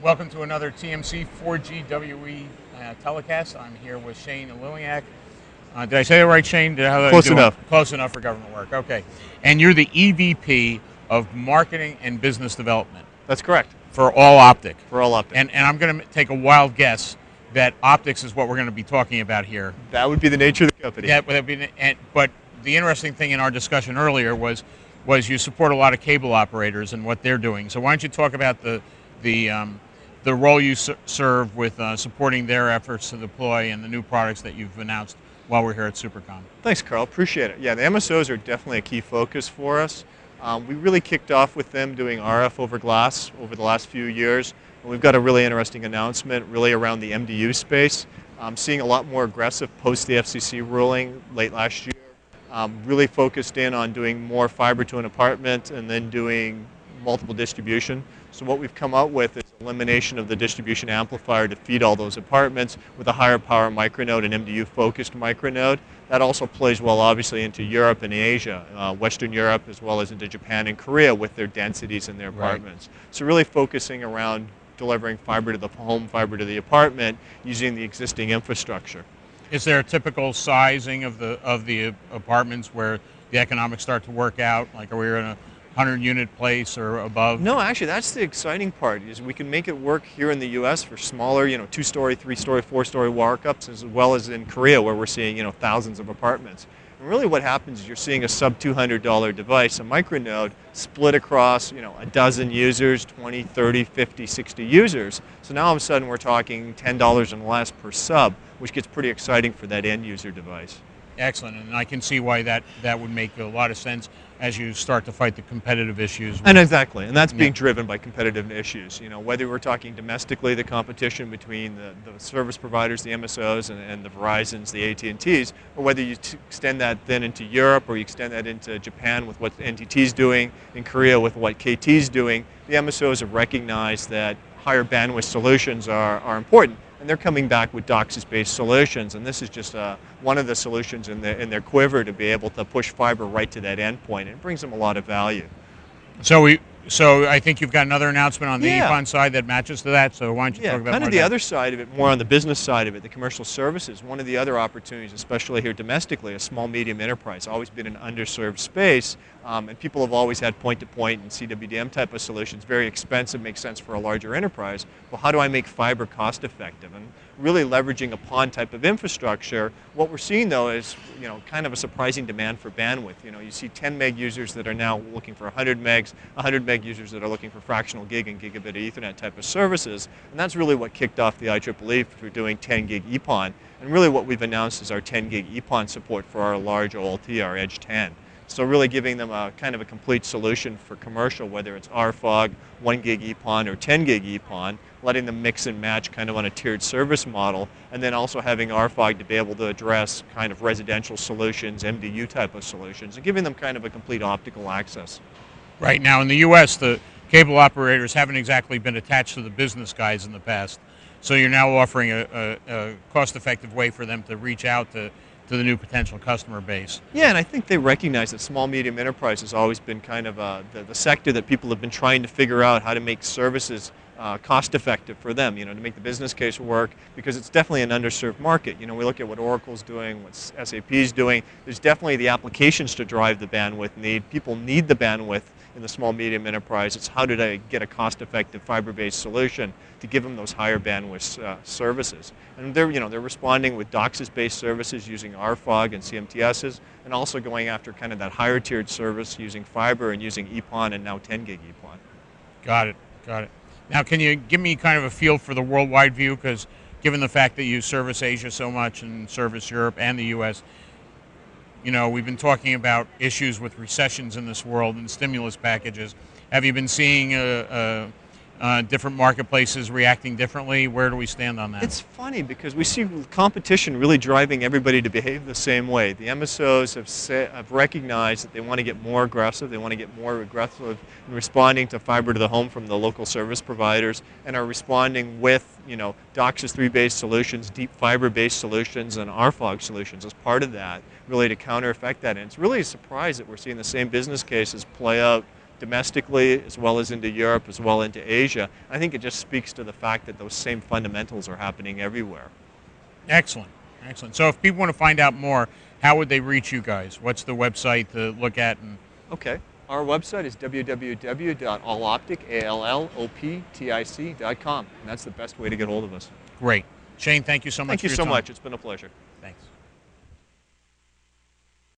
Welcome to another TMC 4G WE telecast. I'm here with Shane Eleniak. Did I say that right, Shane? Close enough. Close enough for government work. Okay. And you're the EVP of Marketing and Business Development. That's correct. For Alloptic. For Alloptic. And I'm going to take a wild guess that optics is what we're going to be talking about here. That would be the nature of the company. Yeah, but the interesting thing in our discussion earlier was you support a lot of cable operators and what they're doing. So why don't you talk about the role you serve with supporting their efforts to deploy and the new products that you've announced while we're here at SuperCom. Thanks, Carl. Appreciate it. Yeah, the MSOs are definitely a key focus for us. We really kicked off with them doing RF over glass over the last few years. And we've got a really interesting announcement really around the MDU space. Seeing a lot more aggressive post the FCC ruling late last year. Really focused in on doing more fiber to an apartment and then doing multiple distribution. So what we've come out with is elimination of the distribution amplifier to feed all those apartments with a higher power micronode, an MDU focused micronode. That also plays well obviously into Europe and Asia, Western Europe as well as into Japan and Korea with their densities in their apartments. Right. So really focusing around delivering fiber to the home, fiber to the apartment using the existing infrastructure. Is there a typical sizing of the apartments where the economics start to work out? Like are we in a 100-unit place or above? No, actually, that's the exciting part, is we can make it work here in the U.S. for smaller, 2-story, 3-story, 4-story walk-ups, as well as in Korea, where we're seeing, thousands of apartments. And really what happens is you're seeing a sub-$200 device, a micronode, split across, a dozen users, 20, 30, 50, 60 users. So now all of a sudden we're talking $10 and less per sub, which gets pretty exciting for that end user device. Excellent, and I can see why that would make a lot of sense as you start to fight the competitive issues. And exactly, and that's being driven by competitive issues. Whether we're talking domestically, the competition between the service providers, the MSOs, and the Verizons, the AT&Ts, or whether you extend that then into Europe, or you extend that into Japan with what NTT's doing, in Korea with what KT's doing, the MSOs have recognized that higher bandwidth solutions are important. And they're coming back with DOCSIS-based solutions, and this is just one of the solutions in their quiver to be able to push fiber right to that endpoint. And it brings them a lot of value. So I think you've got another announcement on the EPON side that matches to that. So why don't you talk about kind of the other side of it, more on the business side of it, the commercial services. One of the other opportunities, especially here domestically, a small medium enterprise, always been an underserved space, and people have always had point-to-point and CWDM type of solutions. Very expensive, makes sense for a larger enterprise. Well, how do I make fiber cost-effective? And really leveraging a PON type of infrastructure. What we're seeing though is, kind of a surprising demand for bandwidth. You see 10 meg users that are now looking for 100 megs, 100 meg users that are looking for fractional gig and gigabit Ethernet type of services, and that's really what kicked off the IEEE for doing 10 gig EPON. And really what we've announced is our 10 gig EPON support for our large OLT, our Edge 10. So really giving them a kind of a complete solution for commercial, whether it's RFOG, 1 gig EPON, or 10 gig EPON, letting them mix and match kind of on a tiered service model, and then also having RFOG to be able to address kind of residential solutions, MDU type of solutions, and giving them kind of a complete optical access. Right now in the U.S., the cable operators haven't exactly been attached to the business guys in the past. So you're now offering a cost-effective way for them to reach out to the new potential customer base. Yeah, and I think they recognize that small medium enterprise has always been kind of the sector that people have been trying to figure out how to make services cost-effective for them, to make the business case work, because it's definitely an underserved market. We look at what Oracle's doing, what SAP's doing. There's definitely the applications to drive the bandwidth need. People need the bandwidth in the small medium enterprise. It's how did I get a cost-effective fiber-based solution to give them those higher bandwidth services. And they're responding with DOCSIS-based services using RFOG and CMTSs, and also going after kind of that higher tiered service using fiber and using EPON and now 10 gig EPON. Got it. Now, can you give me kind of a feel for the worldwide view? Because given the fact that you service Asia so much and service Europe and the U.S., we've been talking about issues with recessions in this world and stimulus packages. Have you been seeing different marketplaces reacting differently? Where do we stand on that? It's funny because we see competition really driving everybody to behave the same way. The MSOs have recognized that they want to get more aggressive. They want to get more aggressive in responding to fiber to the home from the local service providers, and are responding with DOCSIS 3 based solutions, deep fiber based solutions, and RFOG solutions as part of that. really to counter effect that. And it's really a surprise that we're seeing the same business cases play out domestically as well as into Europe as well into Asia. I think it just speaks to the fact that those same fundamentals are happening everywhere. Excellent. Excellent. So if people want to find out more, how would they reach you guys? What's the website to look at? And Okay. Our website is www.alloptic.com, and that's the best way to get hold of us. great. Shane, thank you so much Thank you for your so time. much. It's been a pleasure.